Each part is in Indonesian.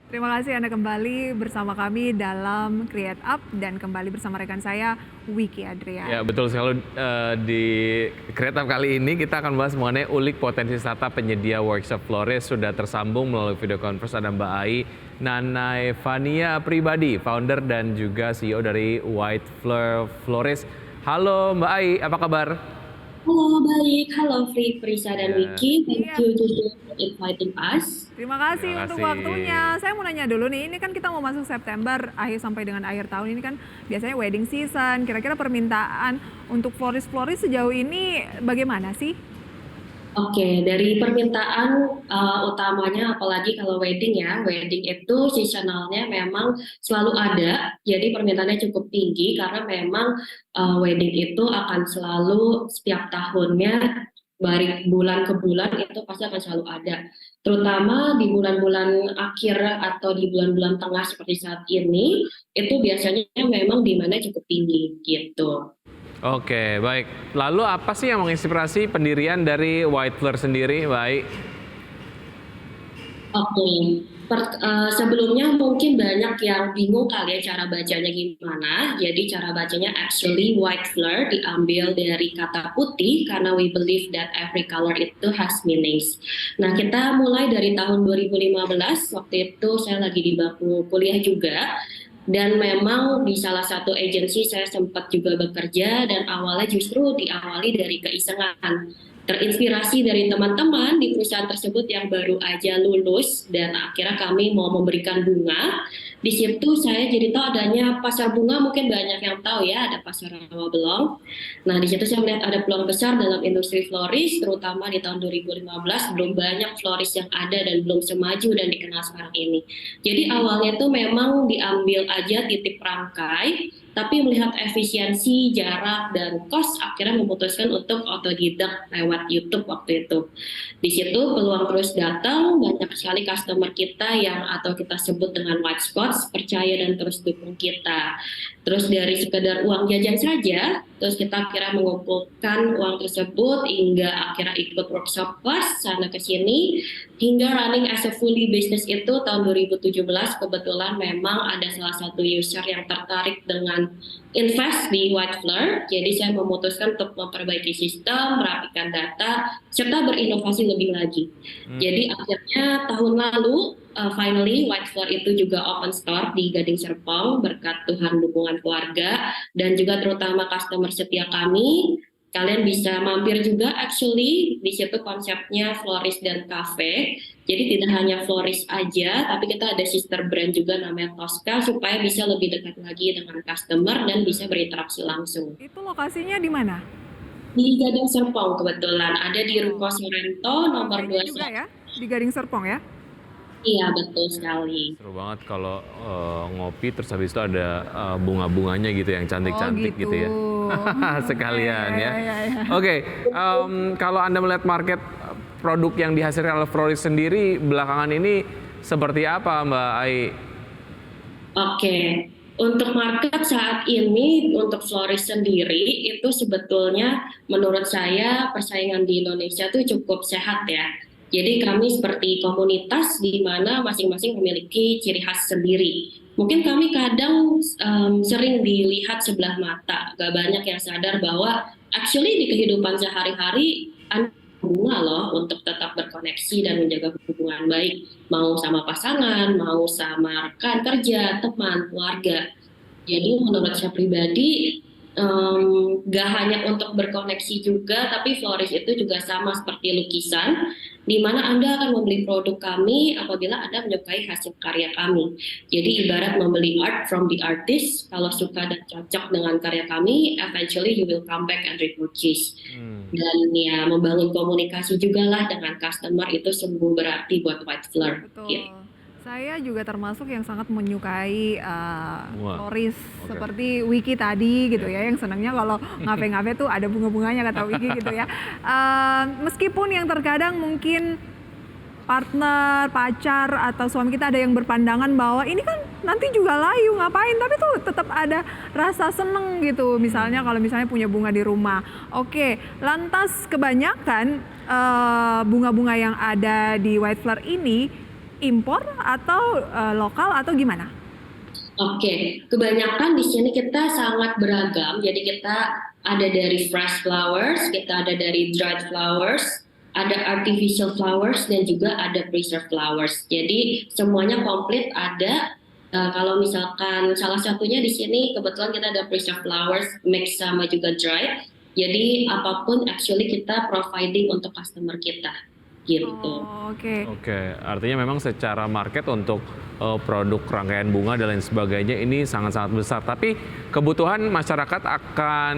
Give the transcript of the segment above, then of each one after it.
Terima kasih Anda kembali bersama kami dalam Create Up dan kembali bersama rekan saya Wiki Adrian. Ya betul sekali, di Create Up kali ini kita akan bahas mengenai ulik potensi startup penyedia workshop florist. Sudah tersambung melalui video conference ada Mbak Ai Nanayevania Pribadi, founder dan juga CEO dari White Fleur Florist. Halo Mbak Ai, apa kabar? Halo, baik. Halo, Prisa dan Ya, Wiki. Thank Iya, you juga for inviting us. terima kasih terima untuk kasih. waktunya. Saya mau nanya dulu nih, ini kan kita mau masuk September, akhir sampai dengan akhir tahun ini kan biasanya wedding season. Kira-kira permintaan untuk florist-florist sejauh ini bagaimana sih? Oke, dari permintaan utamanya, apalagi kalau wedding ya, wedding itu seasonalnya memang selalu ada, jadi permintaannya cukup tinggi karena memang wedding itu akan selalu setiap tahunnya, dari bulan ke bulan itu pasti akan selalu ada. Terutama di bulan-bulan akhir atau di bulan-bulan tengah seperti saat ini, itu biasanya memang demandnya cukup tinggi gitu. Oke, baik. Lalu apa sih yang menginspirasi pendirian dari White Fleur sendiri, Mbak Ai? Oke, sebelumnya mungkin banyak yang bingung kali ya cara bacanya gimana. Jadi cara bacanya actually white fleur diambil dari kata putih karena we believe that every color itu has meanings. Nah, kita mulai dari tahun 2015, waktu itu saya lagi di bangku kuliah juga. Dan memang di salah satu agensi saya sempat juga bekerja dan awalnya justru diawali dari keisengan, terinspirasi dari teman-teman di perusahaan tersebut yang baru aja lulus dan akhirnya kami mau memberikan bunga. Di situ saya jadi tahu adanya pasar bunga, mungkin banyak yang tahu ya, ada pasar Rawabelong. Nah, di situ saya melihat ada peluang besar dalam industri florist, terutama di tahun 2015 belum banyak florist yang ada dan belum semaju dan dikenal sekarang ini. Jadi awalnya itu memang diambil aja titip rangkai, tapi melihat efisiensi, jarak, dan cost akhirnya memutuskan untuk otodidak lewat YouTube waktu itu. Di situ peluang terus datang, banyak sekali customer kita yang atau kita sebut dengan white spots, percaya dan terus dukung kita. Terus dari sekedar uang jajan saja, terus kita akhirnya mengumpulkan uang tersebut hingga akhirnya ikut workshop kelas sana ke sini, hingga running as a fully business itu tahun 2017 kebetulan memang ada salah satu user yang tertarik dengan invest di White Fleur, jadi saya memutuskan untuk memperbaiki sistem, merapikan data, serta berinovasi lebih lagi. Jadi akhirnya tahun lalu, finally White Fleur itu juga open store di Gading Serpong berkat Tuhan dukungan keluarga dan juga terutama customer setia kami. Kalian bisa mampir juga actually di situ konsepnya florist dan cafe. Jadi tidak hanya florist aja, tapi kita ada sister brand juga namanya Tosca supaya bisa lebih dekat lagi dengan customer dan bisa berinteraksi langsung. Itu lokasinya di mana? Di Gading Serpong kebetulan ada di Ruko Sorrento nomor Kafenya 2. juga ya, di Gading Serpong ya? Iya, betul sekali. Seru banget kalau ngopi terus habis itu ada bunga-bunganya gitu yang cantik-cantik Oh gitu. gitu ya. Sekalian ya. Ya. Oke, kalau Anda melihat market produk yang dihasilkan oleh florist sendiri belakangan ini seperti apa, Mbak Ai? Oke, untuk market saat ini untuk florist sendiri itu sebetulnya menurut saya persaingan di Indonesia tuh cukup sehat ya. Jadi kami seperti komunitas di mana masing-masing memiliki ciri khas sendiri. Mungkin kami kadang sering dilihat sebelah mata, gak banyak yang sadar bahwa actually di kehidupan sehari-hari Anda bunga loh untuk tetap berkoneksi dan menjaga hubungan baik, mau sama pasangan, mau sama rekan kerja, teman, keluarga. Jadi menurut saya pribadi, gak hanya untuk berkoneksi juga, tapi florist itu juga sama seperti lukisan, di mana Anda akan membeli produk kami apabila Anda menyukai hasil karya kami. Jadi ibarat membeli art from the artist, kalau suka dan cocok dengan karya kami, eventually you will come back and repurchase. Dan ya membangun komunikasi juga lah dengan customer itu sungguh berarti buat White Fleur. Betul. Gitu. Saya juga termasuk yang sangat menyukai Bunga. florist Oke. seperti Wiki tadi gitu ya, yang senangnya kalau ngafe-ngafe tuh ada bunga-bunganya kata Wiki gitu ya. Meskipun yang terkadang mungkin partner, pacar atau suami kita ada yang berpandangan bahwa ini kan nanti juga layu ngapain, tapi tuh tetap ada rasa seneng gitu. Misalnya kalau misalnya punya bunga di rumah. Oke, lantas kebanyakan bunga-bunga yang ada di White Fleur ini impor atau lokal atau gimana? Oke, kebanyakan di sini kita sangat beragam. Jadi kita ada dari fresh flowers, kita ada dari dried flowers, ada artificial flowers, dan juga ada preserved flowers. Jadi semuanya komplit ada. Kalau misalkan salah satunya di sini kebetulan kita ada preserved flowers mix sama juga dried. Jadi apapun actually kita providing untuk customer kita gitu. Oh, oke. Oke, artinya memang secara market untuk produk rangkaian bunga dan lain sebagainya ini sangat-sangat besar. Tapi kebutuhan masyarakat akan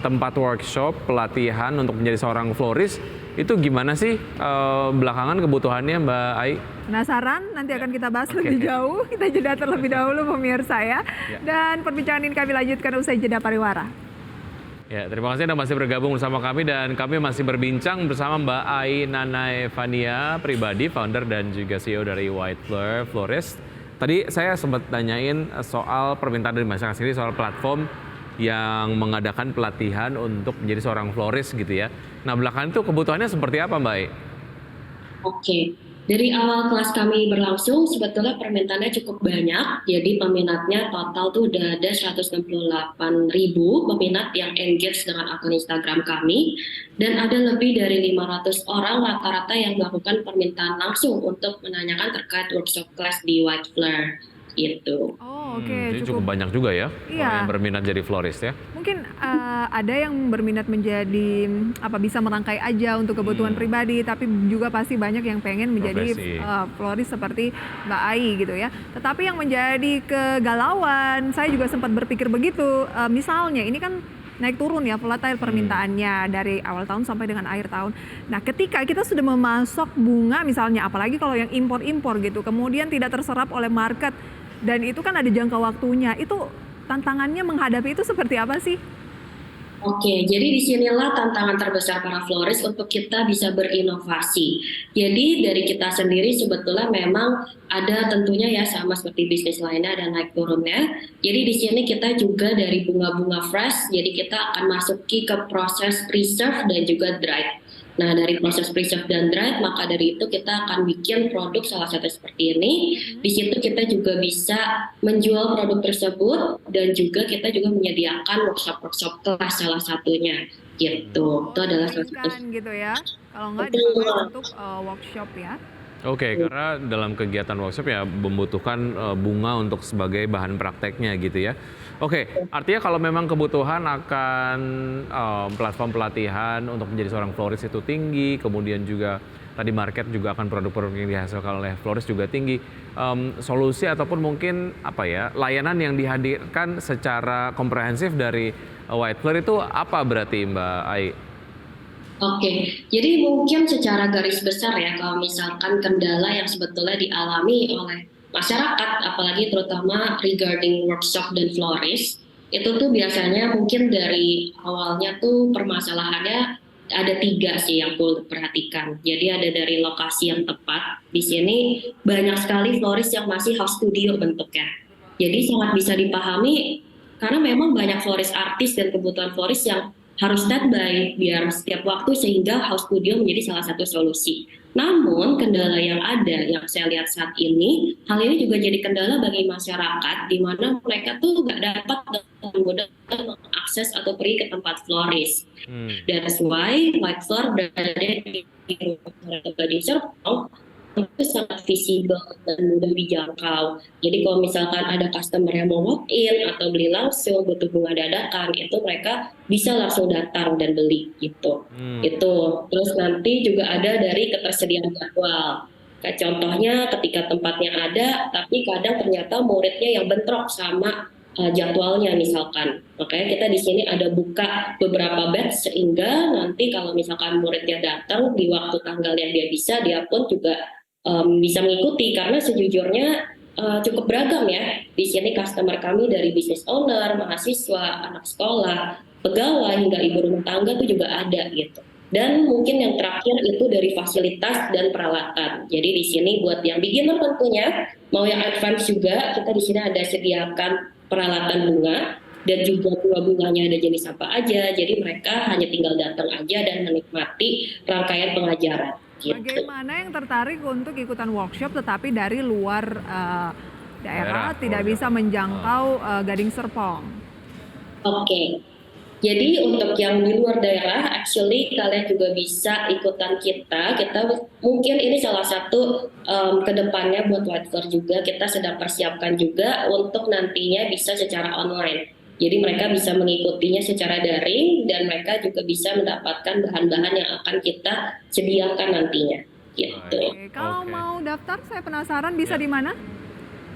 tempat workshop, pelatihan untuk menjadi seorang florist itu gimana sih belakangan kebutuhannya Mbak Ai? Penasaran? Nanti akan kita bahas lebih jauh. Kita jeda terlebih dahulu pemirsa ya. Dan perbincangan ini kami lanjutkan usai jeda pariwara. Ya, terima kasih Anda masih bergabung bersama kami dan kami masih berbincang bersama Mbak Ai Nanaevania Pribadi, founder dan juga CEO dari White Fleur Florist. Tadi saya sempat tanyain soal permintaan dari masyarakat sendiri soal platform yang mengadakan pelatihan untuk menjadi seorang florist gitu ya. Nah, belakangan itu kebutuhannya seperti apa Mbak Ai? Oke, dari awal kelas kami berlangsung sebetulnya permintaannya cukup banyak. Jadi peminatnya total tuh udah ada 168.000 peminat yang engage dengan akun Instagram kami. Dan ada lebih dari 500 orang rata-rata yang melakukan permintaan langsung untuk menanyakan terkait workshop class di White Fleur gitu. Oh, oke. Jadi cukup banyak juga ya Iya. orang yang berminat jadi florist ya. Mungkin ada yang berminat menjadi bisa merangkai aja untuk kebutuhan pribadi, tapi juga pasti banyak yang pengen menjadi Profesi. florist seperti Mbak Ai gitu ya. Tetapi yang menjadi kegalauan, saya juga sempat berpikir begitu. Misalnya ini kan naik turun ya volatile permintaannya dari awal tahun sampai dengan akhir tahun. Nah, ketika kita sudah memasok bunga misalnya, apalagi kalau yang impor-impor gitu, kemudian tidak terserap oleh market dan itu kan ada jangka waktunya. Itu tantangannya menghadapi itu seperti apa sih? Oke, jadi disinilah tantangan terbesar para florist untuk kita bisa berinovasi. Jadi dari kita sendiri sebetulnya memang ada tentunya ya sama seperti bisnis lainnya ada naik turunnya. Jadi di sini kita juga dari bunga-bunga fresh, jadi kita akan masuki ke proses preserve dan juga dried. Nah, dari proses preserve dan dried, maka dari itu kita akan bikin produk salah satu seperti ini. Di situ kita juga bisa menjual produk tersebut dan juga kita juga menyediakan workshop-workshop kelas salah satunya gitu. Itu adalah salah satu. Gitu ya. Kalau nggak Betul. dipakai untuk workshop ya. Oke, karena dalam kegiatan workshop ya membutuhkan bunga untuk sebagai bahan prakteknya gitu ya. Oke, artinya kalau memang kebutuhan akan platform pelatihan untuk menjadi seorang florist itu tinggi, kemudian juga tadi market juga akan produk-produk yang dihasilkan oleh florist juga tinggi. Solusi ataupun mungkin layanan yang dihadirkan secara komprehensif dari White Fleur itu apa berarti Mbak Ai? Oke, jadi mungkin secara garis besar ya kalau misalkan kendala yang sebetulnya dialami oleh masyarakat, apalagi terutama regarding workshop dan florist, itu tuh biasanya mungkin dari awalnya tuh permasalahannya ada 3 sih yang perlu diperhatikan. Jadi ada dari lokasi yang tepat. Di sini banyak sekali florist yang masih house studio bentuknya. Jadi sangat bisa dipahami karena memang banyak florist artis dan kebutuhan florist yang harus standby biar setiap waktu sehingga house studio menjadi salah satu solusi. Namun kendala yang ada yang saya lihat saat ini, hal ini juga jadi kendala bagi masyarakat di mana mereka tuh nggak dapat dengan mudah mengakses atau pergi ke tempat florist. That's why White Fleur berada di Gading Serpong itu sangat visible dan mudah dijangkau. Jadi kalau misalkan ada customer yang mau walk in atau beli langsung butuh bunga dadakan, itu mereka bisa langsung datang dan beli gitu. Itu. Terus nanti juga ada dari ketersediaan jadwal. Kayak contohnya ketika tempatnya ada, tapi kadang ternyata muridnya yang bentrok sama jadwalnya misalkan. Makanya kita di sini ada buka beberapa batch sehingga nanti kalau misalkan muridnya datang di waktu tanggal yang dia bisa, dia pun juga bisa mengikuti karena sejujurnya cukup beragam ya. Di sini customer kami dari business owner, mahasiswa, anak sekolah, pegawai hingga ibu rumah tangga itu juga ada gitu. Dan mungkin yang terakhir itu dari fasilitas dan peralatan. Jadi di sini buat yang beginner tentunya, mau yang advance juga, kita di sini ada sediakan peralatan bunga dan juga bunga-bunganya ada jenis apa aja. Jadi mereka hanya tinggal datang aja dan menikmati rangkaian pengajaran. gitu. Bagaimana yang tertarik untuk ikutan workshop tetapi dari luar daerah tidak bisa menjangkau Gading Serpong? Oke. Jadi untuk yang di luar daerah, actually kalian juga bisa ikutan kita. Kita mungkin ini salah satu kedepannya buat White Floor juga kita sedang persiapkan juga untuk nantinya bisa secara online. Jadi mereka bisa mengikutinya secara daring dan mereka juga bisa mendapatkan bahan-bahan yang akan kita sediakan nantinya. Gitu. Oke, kalau mau daftar, saya penasaran bisa di mana?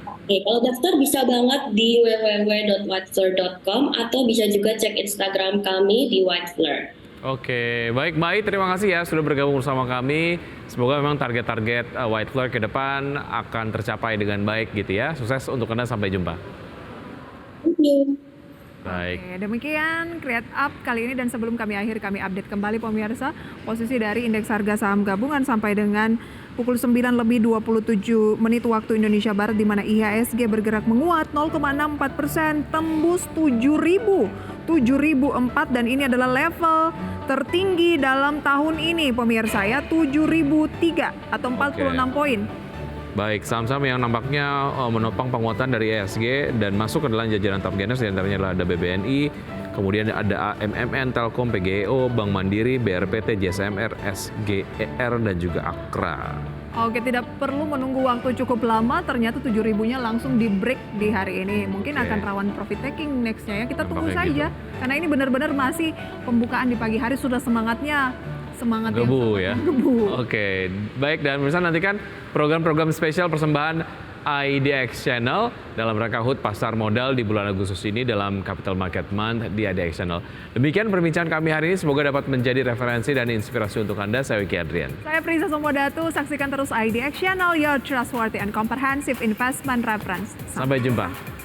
Oke, kalau daftar bisa banget di www.whitefleur.com atau bisa juga cek Instagram kami di Whitefleur. Oke, baik Mbak Ai, terima kasih ya sudah bergabung bersama kami. Semoga memang target-target White Floor ke depan akan tercapai dengan baik gitu ya. Sukses untuk Anda, sampai jumpa. Thank you. Baik. Oke, demikian Create Up kali ini dan sebelum kami update kembali pemirsa posisi dari indeks harga saham gabungan sampai dengan pukul 9:27 waktu Indonesia Barat di mana IHSG bergerak menguat 0,64%, tembus 7.004 dan ini adalah level tertinggi dalam tahun ini pemirsa ya, 7.003 atau 46 poin. Baik, saham-saham yang nampaknya menopang penguatan dari IHSG dan masuk ke dalam jajaran top gainers diantaranya adalah ada BBNI, kemudian ada AMMN, Telkom, PGEO, Bank Mandiri, BRPT, JSMR, SGER, dan juga Akra. Oke, tidak perlu menunggu waktu cukup lama, ternyata 7.000-nya langsung di break di hari ini. Mungkin akan rawan profit taking next-nya ya, kita tunggu saja. Karena ini benar-benar masih pembukaan di pagi hari sudah semangat Gebu ya. Gebu. Oke, baik, dan pemirsa nantikan program-program spesial persembahan IDX Channel dalam rangka HUT Pasar Modal di bulan Agustus ini dalam Capital Market Month di IDX Channel. Demikian perbincangan kami hari ini, semoga dapat menjadi referensi dan inspirasi untuk Anda. Saya Wiki Adrian. Saya Prisa Sumodatu, saksikan terus IDX Channel, your trustworthy and comprehensive investment reference. Sampai jumpa.